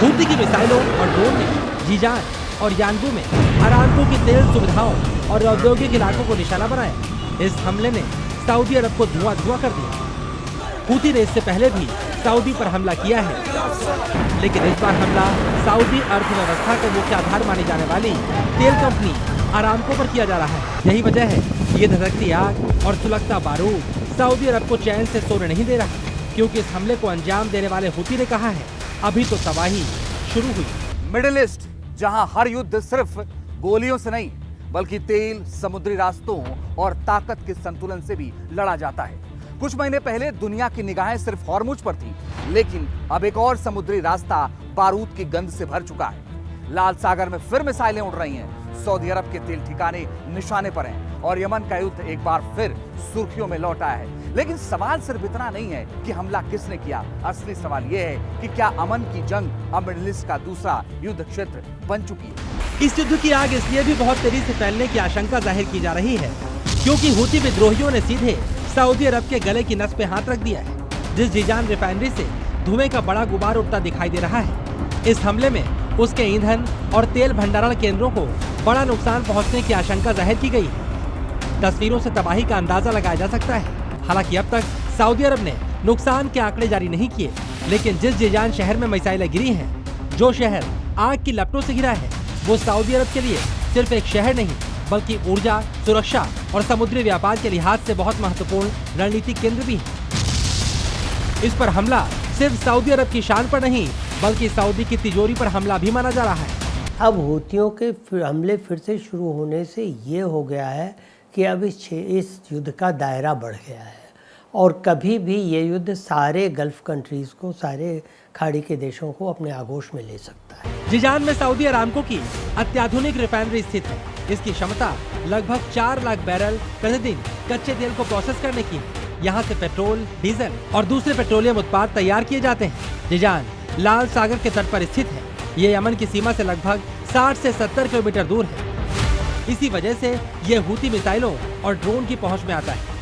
Houthi की मिसाइलों और ड्रोन ने जीजान और यानबू में अरामको की तेल सुविधाओं और औद्योगिक इलाकों को निशाना बनाया। इस हमले ने सऊदी अरब को धुआं कर दिया। हूती ने इससे पहले भी सऊदी पर हमला किया है, लेकिन इस बार हमला सऊदी अर्थव्यवस्था का मुख्य आधार मानी जाने वाली तेल कंपनी अरामको पर किया जा रहा है। यही वजह है ये धधकती आग और सुलगता बारूद सऊदी अरब को चैन से सोने नहीं दे रहा, क्योंकि इस हमले को अंजाम देने वाले हूती ने कहा है अभी तो तबाही शुरू हुई। मिडिल ईस्ट, जहां हर युद्ध सिर्फ गोलियों से नहीं बल्कि तेल, समुद्री रास्तों और ताकत के संतुलन से भी लड़ा जाता है। कुछ महीने पहले दुनिया की निगाहें सिर्फ हॉर्मुज पर थी, लेकिन अब एक और समुद्री रास्ता बारूद की गंध से भर चुका है। लाल सागर में फिर मिसाइलें उड़ रही हैं, सऊदी अरब के तेल ठिकाने निशाने पर हैं और यमन का युद्ध एक बार फिर सुर्खियों में लौट आया है। लेकिन सवाल सिर्फ इतना नहीं है कि हमला किसने किया, असली सवाल यह है कि क्या अमन की जंग अब मिडिल ईस्ट का दूसरा युद्ध क्षेत्र बन चुकी है। इस युद्ध की आग इसलिए भी बहुत तेजी से फैलने की आशंका जाहिर की जा रही है, क्योंकि हूती विद्रोहियों ने सीधे सऊदी अरब के गले की नस पे हाथ रख दिया है। जिस जीजान रिफाइनरी से धुएं का बड़ा गुबार उठता दिखाई दे रहा है, इस हमले में उसके ईंधन और तेल भंडारण केंद्रों को बड़ा नुकसान पहुंचने की आशंका जाहिर की गई है। तस्वीरों से तबाही का अंदाजा लगाया जा सकता है। हालांकि अब तक सऊदी अरब ने नुकसान के आंकड़े जारी नहीं किए, लेकिन जिस जीजान शहर में मिसाइलें गिरी हैं, जो शहर आग की लपटों से घिरा है, वो सऊदी अरब के लिए सिर्फ एक शहर नहीं बल्कि ऊर्जा, सुरक्षा और समुद्री व्यापार के लिहाज से बहुत महत्वपूर्ण रणनीतिक केंद्र भी है। इस पर हमला सिर्फ सऊदी अरब की शान पर नहीं बल्कि सऊदी की तिजोरी पर हमला भी माना जा रहा है। अब हूतियों के हमले फिर से शुरू होने से ये हो गया है कि अब इस युद्ध का दायरा बढ़ गया है और कभी भी ये युद्ध सारे गल्फ कंट्रीज़ को, सारे खाड़ी के देशों को अपने आगोश में ले सकता है। जीजान में सऊदी अरामको की अत्याधुनिक रिफाइनरी स्थित है। इसकी क्षमता लगभग 4 लाख बैरल प्रतिदिन कच्चे तेल को प्रोसेस करने की है। यहाँ से पेट्रोल, डीजल और दूसरे पेट्रोलियम उत्पाद तैयार किए जाते हैं। जीजान लाल सागर के तट पर स्थित है। ये यमन की सीमा से लगभग 60 से 70 किलोमीटर दूर है। इसी वजह से ये हूती मिसाइलों और ड्रोन की पहुंच में आता है।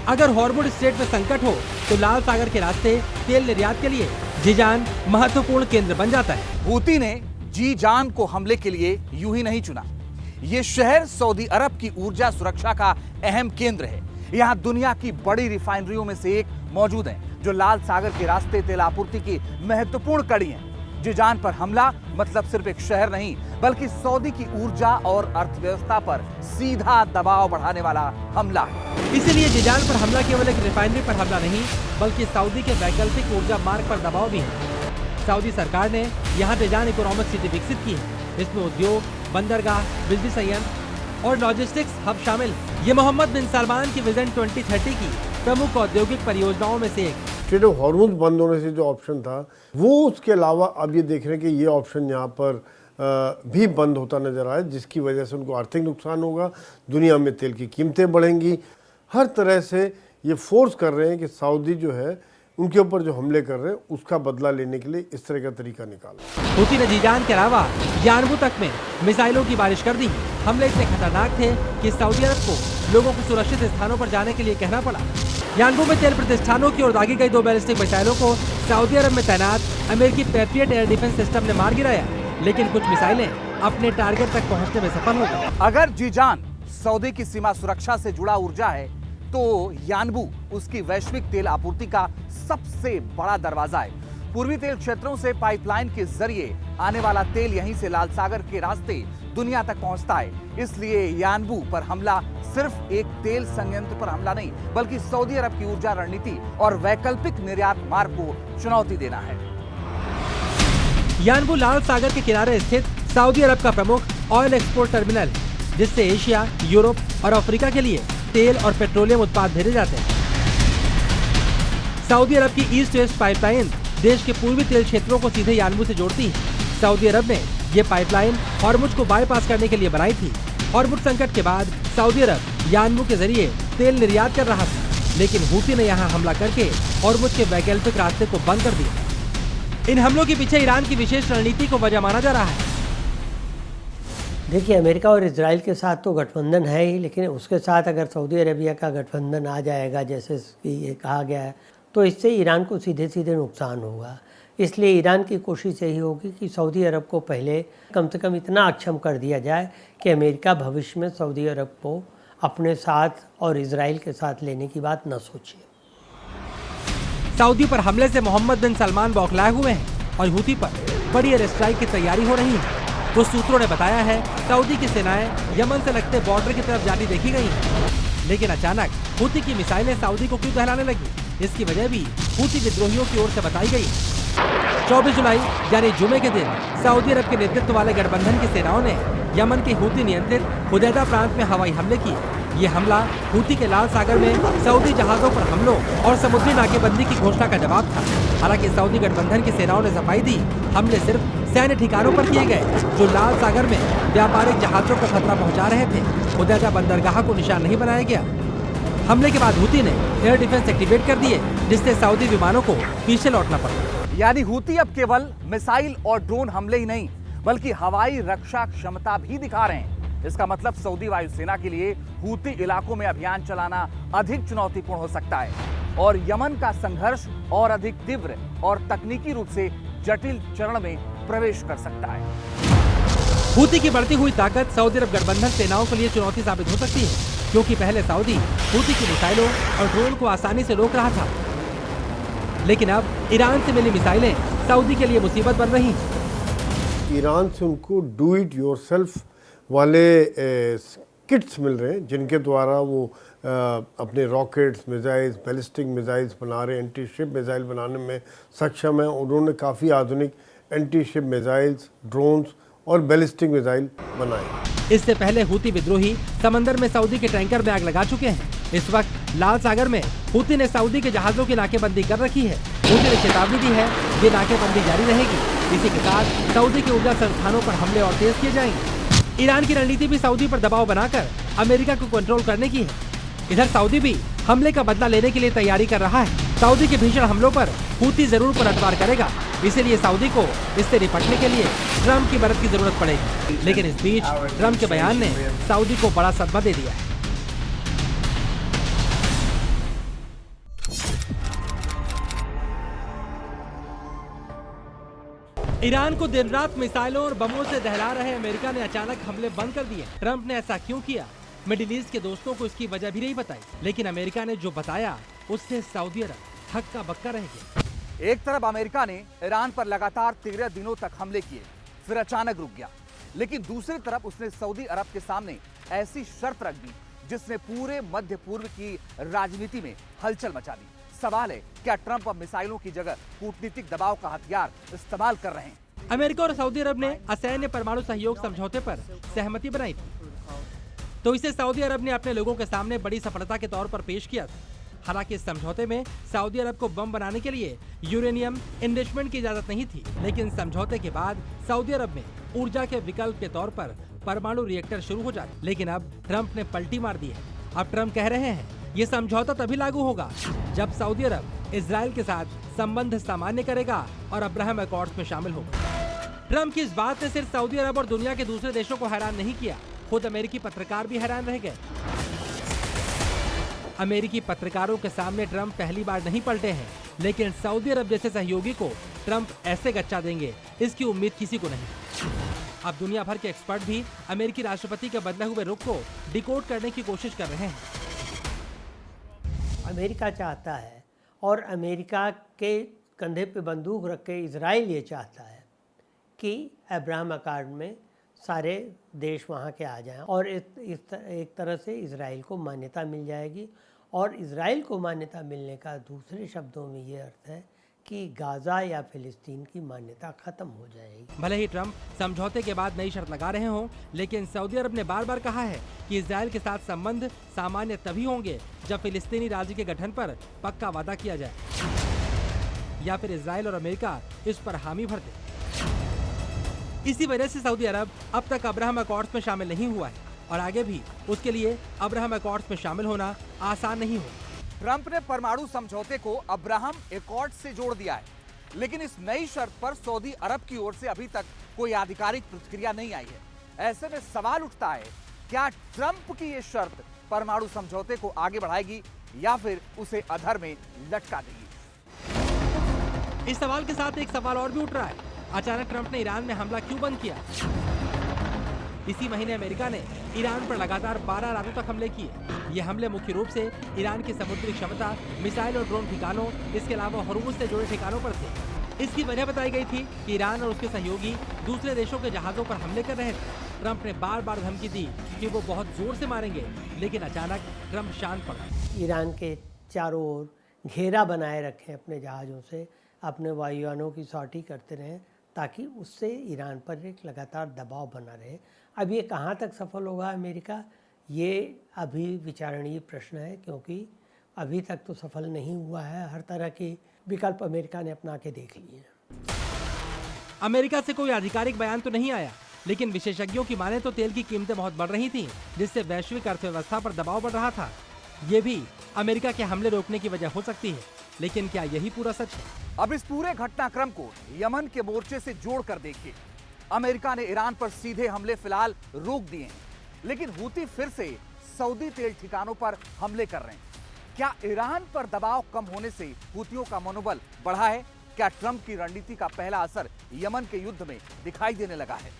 अगर हॉर्मुज स्ट्रेट में संकट हो तो लाल सागर के रास्ते तेल निर्यात के लिए जीजान महत्वपूर्ण केंद्र बन जाता है। हूती ने जीजान को हमले के लिए यूं ही नहीं चुना। ये शहर सऊदी अरब की ऊर्जा सुरक्षा का अहम केंद्र है। यहाँ दुनिया की बड़ी रिफाइनरियों में से एक मौजूद है, जो लाल सागर के रास्ते तेल आपूर्ति की महत्वपूर्ण कड़ी है। जीजान पर हमला मतलब सिर्फ एक शहर नहीं बल्कि सऊदी की ऊर्जा और अर्थव्यवस्था पर सीधा दबाव बढ़ाने वाला हमला है। इसीलिए जीजान पर हमला केवल एक रिफाइनरी पर हमला नहीं बल्कि सऊदी के वैकल्पिक ऊर्जा मार्ग पर दबाव भी है। सऊदी सरकार ने यहाँ जीजान इकोनॉमिक सिटी विकसित की है। इसमें उद्योग, बंदरगाह, बिजली संयंत्र और लॉजिस्टिक्स हब शामिल है। ये मोहम्मद बिन सलमान की विजन 2030 की प्रमुख औद्योगिक परियोजनाओं में से एक। स्ट्रेट ऑफ हॉर्मुज बंद होने से जो ऑप्शन था वो, उसके अलावा अब ये देख रहे हैं कि ये ऑप्शन यहाँ पर भी बंद होता नजर आया, जिसकी वजह से उनको आर्थिक नुकसान होगा, दुनिया में तेल की कीमतें बढ़ेंगी। हर तरह से ये फोर्स कर रहे हैं कि सऊदी जो है उनके ऊपर जो हमले कर रहे हैं उसका बदला लेने के लिए इस तरह का तरीका निकाला। हूती ने जीजान के अलावा यानबू तक में मिसाइलों की बारिश कर दी। हमले इतने खतरनाक थे कि सऊदी अरब को लोगों को सुरक्षित स्थानों पर जाने के लिए कहना पड़ा। यानबू में तेल प्रतिष्ठानों की ओर दागी गई 2 बैलिस्टिक मिसाइलों को सऊदी अरब में तैनात अमेरिकी पैट्रियट एयर डिफेंस सिस्टम ने मार गिराया, लेकिन कुछ मिसाइलें अपने टारगेट तक पहुंचने में सफल हो गई। अगर जीजान सऊदी की सीमा सुरक्षा से जुड़ा ऊर्जा है तो यानबू उसकी वैश्विक तेल आपूर्ति का सबसे बड़ा दरवाजा है। पूर्वी तेल क्षेत्रों से पाइपलाइन के जरिए आने वाला तेल यहीं से लाल सागर के रास्ते दुनिया तक पहुंचता है। इसलिए यानबू पर हमला सिर्फ एक तेल संयंत्र पर हमला नहीं बल्कि सऊदी अरब की ऊर्जा रणनीति और वैकल्पिक निर्यात मार्ग को चुनौती देना है। यानबू लाल सागर के किनारे स्थित सऊदी अरब का प्रमुख ऑयल एक्सपोर्ट टर्मिनल है, जिससे एशिया, यूरोप और अफ्रीका के लिए तेल और पेट्रोलियम उत्पाद भेजे जाते हैं। सऊदी अरब की ईस्ट वेस्ट पाइपलाइन देश के पूर्वी तेल क्षेत्रों को सीधे यानबू से जोड़ती है। सऊदी अरब ने ये पाइपलाइन हॉर्मुज को बाईपास करने के लिए बनाई थी। हॉर्मुज संकट के बाद सऊदी अरब यानबू के जरिए तेल निर्यात कर रहा था, लेकिन हूती ने यहाँ हमला करके हॉर्मुज के वैकल्पिक रास्ते को बंद कर दिया। इन हमलों के पीछे ईरान की विशेष रणनीति को वजह माना जा रहा है। देखिए, अमेरिका और इजराइल के साथ तो गठबंधन है ही, लेकिन उसके साथ अगर सऊदी अरेबिया का गठबंधन आ जाएगा जैसे कि ये कहा गया है, तो इससे ईरान को सीधे सीधे नुकसान होगा। इसलिए ईरान की कोशिश यही होगी कि सऊदी अरब को पहले कम से कम इतना अक्षम कर दिया जाए कि अमेरिका भविष्य में सऊदी अरब को अपने साथ और इजराइल के साथ लेने की बात न सोचे। सऊदी पर हमले से मोहम्मद बिन सलमान बौखलाए हुए हैं और हूती पर बड़ी एयर स्ट्राइक की तैयारी हो रही है। कुछ सूत्रों ने बताया है सऊदी की सेनाएं यमन से लगते बॉर्डर की तरफ जाती देखी गई हैं। लेकिन अचानक हूती की मिसाइलें सऊदी को क्यों दहलाने लगी, इसकी वजह भी हूती विद्रोहियों की ओर से बताई गई। 24 जुलाई यानी जुमे के दिन सऊदी अरब के नेतृत्व वाले गठबंधन की सेनाओं ने यमन के हूती नियंत्रित हुदैदा प्रांत में हवाई हमले किए। ये हमला हूती के लाल सागर में सऊदी जहाजों पर हमलों और समुद्री नाकेबंदी की घोषणा का जवाब था। हालांकि सऊदी गठबंधन की सेनाओं ने सफाई दी, हमले सिर्फ सैन्य ठिकानों पर किए गए जो लाल सागर में व्यापारिक जहाजों को खतरा पहुंचा रहे थे। हुदैदा बंदरगाह को निशान नहीं बनाया गया। हमले के बाद हूती ने एयर डिफेंस एक्टिवेट कर दिए, जिससे सऊदी विमानों को पीछे लौटना पड़ा। यानी हूती अब केवल मिसाइल और ड्रोन हमले ही नहीं बल्कि हवाई रक्षा क्षमता भी दिखा रहे हैं। इसका मतलब सऊदी वायुसेना के लिए हूती इलाकों में अभियान चलाना अधिक चुनौतीपूर्ण हो सकता है और यमन का संघर्ष और अधिक तीव्र और तकनीकी रूप से जटिल चरण में प्रवेश कर सकता है। हूती की बढ़ती हुई ताकत सऊदी अरब गठबंधन सेनाओं के लिए चुनौती साबित हो सकती है, क्योंकि पहले सऊदी हूती की मिसाइलों और ड्रोन को आसानी से रोक रहा था, लेकिन अब ईरान से मिली मिसाइलें सऊदी के लिए मुसीबत बन रही हैं। ईरान से उनको डू इट योरसेल्फ वाले किट्स मिल रहे हैं, जिनके द्वारा वो अपने रॉकेट्स, मिसाइल्स, बैलिस्टिक मिसाइल्स बना रहे हैं, एंटी शिप मिसाइल बनाने में सक्षम है। उन्होंने काफ़ी आधुनिक एंटी शिप मिसाइल्स, ड्रोन्स और बैलिस्टिक मिसाइल बनाए। इससे पहले हूती विद्रोही समंदर में सऊदी के टैंकर में आग लगा चुके हैं। इस वक्त लाल सागर में हूती ने सऊदी के जहाजों की नाकेबंदी कर रखी है। हूती ने चेतावनी दी है ये नाकेबंदी जारी रहेगी। इसी के साथ सऊदी के ऊर्जा संस्थानों पर हमले और तेज किए जाएंगे। ईरान की रणनीति भी सऊदी पर दबाव बनाकर अमेरिका को कंट्रोल करने की है। इधर सऊदी भी हमले का बदला लेने के लिए तैयारी कर रहा है। सऊदी के भीषण हमलों पर हूती जरूर पलटवार करेगा, इसीलिए सऊदी को इससे निपटने के लिए ट्रंप की मदद की जरूरत पड़ेगी। लेकिन इस बीच ट्रंप के बयान ने सऊदी को बड़ा सदमा दे दिया है। ईरान को दिन रात मिसाइलों और बमों से दहला रहे अमेरिका ने अचानक हमले बंद कर दिए। ट्रंप ने ऐसा क्यों किया? मिडिल ईस्ट के दोस्तों को इसकी वजह भी नहीं बताई, लेकिन अमेरिका ने जो बताया उससे सऊदी अरब हक्का बक्का रह गया। एक तरफ अमेरिका ने ईरान पर लगातार 13 दिनों तक हमले किए, फिर अचानक रुक गया, लेकिन दूसरी तरफ उसने सऊदी अरब के सामने ऐसी शर्त रख दी जिसने पूरे मध्य पूर्व की राजनीति में हलचल मचा दी। सवाल है, क्या ट्रंप अब मिसाइलों की जगह कूटनीतिक दबाव का हथियार इस्तेमाल कर रहे हैं? अमेरिका और सऊदी अरब ने असैन्य परमाणु सहयोग समझौते पर सहमति बनाई थी, तो इसे सऊदी अरब ने अपने लोगों के सामने बड़ी सफलता के तौर पर पेश किया था। हालांकि इस समझौते में सऊदी अरब को बम बनाने के लिए यूरेनियम इन्वेस्टमेंट की इजाजत नहीं थी, लेकिन समझौते के बाद सऊदी अरब में ऊर्जा के विकल्प के तौर पर परमाणु रिएक्टर शुरू हो जाते। लेकिन अब ट्रंप ने पलटी मार दी है। अब ट्रंप कह रहे हैं ये समझौता तभी लागू होगा जब सऊदी अरब इजराइल के साथ संबंध सामान्य करेगा और अब्राहम अकॉर्ड्स में शामिल होगा। ट्रंप की इस बात ने सिर्फ सऊदी अरब और दुनिया के दूसरे देशों को हैरान नहीं किया, खुद अमेरिकी पत्रकार भी हैरान रह गए। अमेरिकी पत्रकारों के सामने ट्रंप पहली बार नहीं पलटे हैं, लेकिन सऊदी अरब जैसे सहयोगी को ट्रंप ऐसे गच्चा देंगे इसकी उम्मीद किसी को नहीं। अब दुनिया भर के एक्सपर्ट भी अमेरिकी राष्ट्रपति के बदले हुए रुख को डिकोड करने की कोशिश कर रहे हैं। अमेरिका चाहता है और अमेरिका के कंधे पे बंदूक रख के इजराइल ये चाहता है कि अब्राहम अकॉर्ड में सारे देश वहाँ के आ जाएं और एक तरह से इजराइल को मान्यता मिल जाएगी। और इजराइल को मान्यता मिलने का दूसरे शब्दों में ये अर्थ है कि गाज़ा या फिलिस्तीन की मान्यता खत्म हो जाएगी। भले ही ट्रंप समझौते के बाद नई शर्त लगा रहे हों, लेकिन सऊदी अरब ने बार बार कहा है कि इजराइल के साथ संबंध सामान्य तभी होंगे जब फिलिस्तीनी राज्य के गठन पर पक्का वादा किया जाए या फिर इजराइल और अमेरिका इस पर हामी भर दे। इसी वजह से सऊदी अरब अब तक अब्राहम अकॉर्ड्स में शामिल नहीं हुआ है और आगे भी उसके लिए अब्राहम अकॉर्ड्स में शामिल होना आसान नहीं होगा। ट्रंप ने परमाणु समझौते को अब्राहम अकॉर्ड से जोड़ दिया है, लेकिन इस नई शर्त पर सऊदी अरब की ओर से अभी तक कोई आधिकारिक प्रतिक्रिया नहीं आई है। ऐसे में सवाल उठता है, क्या ट्रंप की ये शर्त परमाणु समझौते को आगे बढ़ाएगी या फिर उसे अधर में लटका देगी? इस सवाल के साथ एक सवाल और भी उठ रहा है, अचानक ट्रंप ने ईरान में हमला क्यों बंद किया? इसी महीने अमेरिका ने ईरान पर लगातार 12 रातों तक हमले किए। ये हमले मुख्य रूप से ईरान की समुद्री क्षमता, मिसाइल और ड्रोन ठिकानों, इसके अलावा हॉर्मुज़ से जुड़े ठिकानों पर थे। इसकी वजह बताई गई थी कि ईरान और उसके सहयोगी दूसरे देशों के जहाजों पर हमले कर रहे थे। ट्रंप ने बार बार धमकी दी कि वो बहुत जोर से मारेंगे, लेकिन अचानक ट्रंप शांत पड़ा। ईरान के चारों ओर घेरा बनाए रखें अपने जहाज़ों से, अपने वायुयानों की सॉर्टी करते रहें ताकि उससे ईरान पर एक लगातार दबाव बना रहे। अब ये कहाँ तक सफल होगा अमेरिका, ये अभी विचारणीय प्रश्न है, क्योंकि अभी तक तो सफल नहीं हुआ है। हर तरह के विकल्प अमेरिका ने अपना के देख लिए हैं। अमेरिका से कोई आधिकारिक बयान तो नहीं आया, लेकिन विशेषज्ञों की माने तो तेल की कीमतें बहुत बढ़ रही थीं, जिससे वैश्विक अर्थव्यवस्था पर दबाव बढ़ रहा था। ये भी अमेरिका के हमले रोकने की वजह हो सकती है, लेकिन क्या यही पूरा सच है? अब इस पूरे घटनाक्रम को यमन के मोर्चे से जोड़कर देखिए। अमेरिका ने ईरान पर सीधे हमले फिलहाल रोक दिए हैं, लेकिन हूती फिर से सऊदी तेल ठिकानों पर हमले कर रहे हैं। क्या ईरान पर दबाव कम होने से हूतियों का मनोबल बढ़ा है? क्या ट्रंप की रणनीति का पहला असर यमन के युद्ध में दिखाई देने लगा है?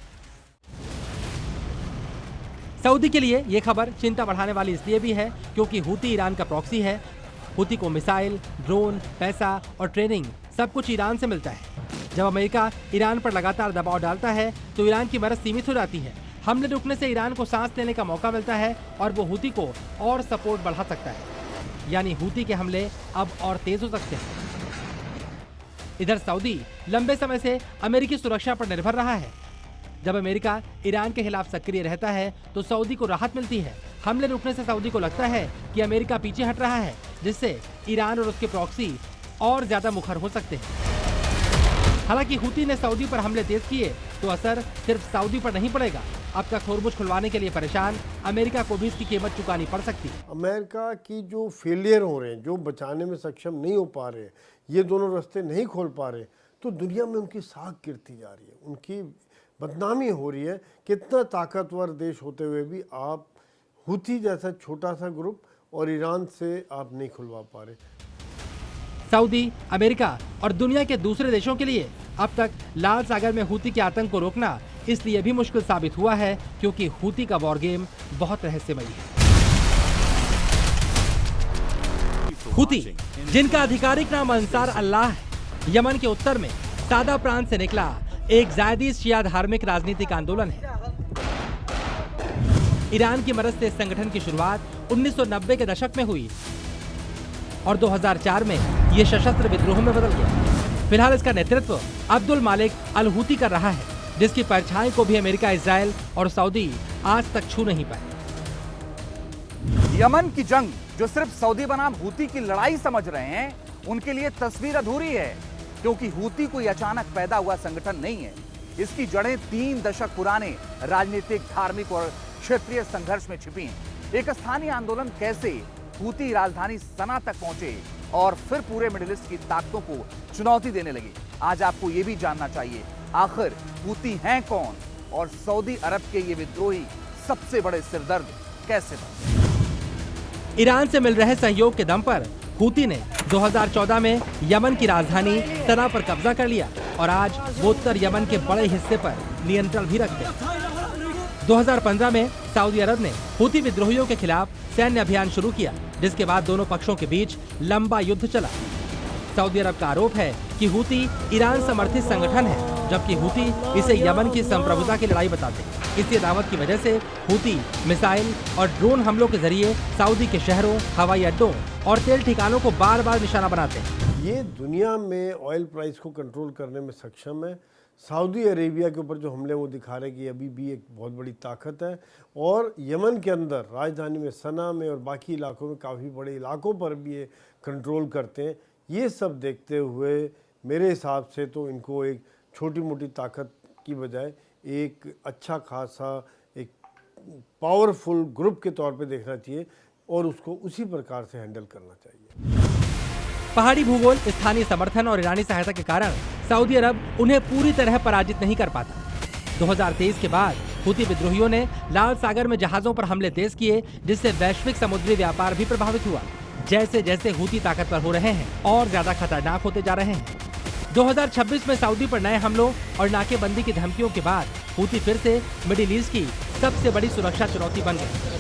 सऊदी के लिए ये खबर चिंता बढ़ाने वाली इसलिए भी है क्योंकि हूती ईरान का प्रॉक्सी है। हूती को मिसाइल, ड्रोन, पैसा और ट्रेनिंग सब कुछ ईरान से मिलता है। जब अमेरिका ईरान पर लगातार दबाव डालता है तो ईरान की मदद सीमित हो जाती है। हमले रुकने से ईरान को सांस लेने का मौका मिलता है और वो हूती को और सपोर्ट बढ़ा सकता है, यानी हूती के हमले अब और तेज हो सकते हैं। इधर सऊदी लंबे समय से अमेरिकी सुरक्षा पर निर्भर रहा है। जब अमेरिका ईरान के खिलाफ सक्रिय रहता है तो सऊदी को राहत मिलती है। हमले रुकने से सऊदी को लगता है कि अमेरिका पीछे हट रहा है, जिससे ईरान और उसके प्रॉक्सी और ज्यादा मुखर हो सकते हैं। हालांकि हूती ने सऊदी पर हमले तेज किए तो असर सिर्फ सऊदी पर नहीं पड़ेगा। अब तक हॉर्मुज़ खुलवाने के लिए परेशान अमेरिका को भी इसकी कीमत चुकानी पड़ सकती है। अमेरिका की जो फेलियर हो रहे हैं, जो बचाने में सक्षम नहीं हो पा रहे, ये दोनों रास्ते नहीं खोल पा रहे, तो दुनिया में उनकी साख गिरती जा रही है, उनकी बदनामी हो रही है। कितना ताकतवर देश होते हुए भी आप हूती जैसा छोटा सा ग्रुप और ईरान से आप नहीं खुलवा पा रहे। सऊदी, अमेरिका और दुनिया के दूसरे देशों के लिए अब तक लाल सागर में हूती के आतंक को रोकना इसलिए भी मुश्किल साबित हुआ है क्योंकि हूती का वॉर गेम बहुत रहस्यमयी है। हूती, जिनका आधिकारिक नाम अंसार अल्लाह है, यमन के उत्तर में सादा प्रांत से निकला एक ज़ायदी शिया धार्मिक राजनीतिक आंदोलन है। ईरान की मदद से इस संगठन की शुरुआत 1990 के दशक में हुई और 2004 में ये सशस्त्र विद्रोह में बदल गया। फिलहाल इसका नेतृत्व अब्दुल मालिक अल हूती कर रहा है, जिसकी परछाई को भी अमेरिका, इजराइल और सऊदी आज तक छू नहीं पाए। यमन की जंग जो सिर्फ सऊदी बनाम हूती की लड़ाई समझ रहे हैं, उनके लिए तस्वीर अधूरी है, क्योंकि हूती कोई अचानक पैदा हुआ संगठन नहीं है। इसकी जड़ें 3 दशक पुराने राजनीतिक, धार्मिक और क्षेत्रीय संघर्ष में छिपी हैं। एक स्थानीय आंदोलन कैसे हूती राजधानी सना तक पहुंचे और फिर पूरे मिडिल ईस्ट की ताकतों को चुनौती देने लगे, आज आपको यह भी जानना चाहिए। आखिर हूती हैं कौन और सऊदी अरब के ये विद्रोही सबसे बड़े सिरदर्द कैसे बने? ईरान से मिल रहे सहयोग के दम पर हूती ने 2014 में यमन की राजधानी सना पर कब्जा कर लिया और आज वो उत्तर यमन के बड़े हिस्से पर नियंत्रण भी रखते हैं। 2015 में सऊदी अरब ने हूती विद्रोहियों के खिलाफ सैन्य अभियान शुरू किया, जिसके बाद दोनों पक्षों के बीच लंबा युद्ध चला। सऊदी अरब का आरोप है कि हूती ईरान समर्थित संगठन है, जबकि हूती इसे यमन की संप्रभुता की लड़ाई बताते हैं। इसी दावत की वजह से हूती मिसाइल और ड्रोन हमलों के जरिए सऊदी के शहरों, हवाई अड्डों और तेल ठिकानों को बार बार निशाना बनाते हैं। ये दुनिया में ऑयल प्राइस को कंट्रोल करने में सक्षम है। सऊदी अरेबिया के ऊपर जो हमले वो दिखा रहे हैं कि अभी भी एक बहुत बड़ी ताकत है, और यमन के अंदर राजधानी में सना में और बाकी इलाकों में काफ़ी बड़े इलाकों पर भी ये कंट्रोल करते हैं। ये सब देखते हुए मेरे हिसाब से तो इनको एक छोटी मोटी ताकत की बजाय एक अच्छा खासा एक पावरफुल ग्रुप के तौर पे देखना चाहिए और उसको उसी प्रकार से हैंडल करना चाहिए। पहाड़ी भूगोल, स्थानीय समर्थन और ईरानी सहायता के कारण सऊदी अरब उन्हें पूरी तरह पराजित नहीं कर पाता। 2023 के बाद हूती विद्रोहियों ने लाल सागर में जहाजों पर हमले तेज किए, जिससे वैश्विक समुद्री व्यापार भी प्रभावित हुआ। जैसे जैसे हूती ताकतवर हो रहे हैं और ज्यादा खतरनाक होते जा रहे हैं। 2026 में सऊदी पर नए हमलों और नाकेबंदी की धमकियों के बाद हूती फिर से मिडिल ईस्ट की सबसे बड़ी सुरक्षा चुनौती बन गए।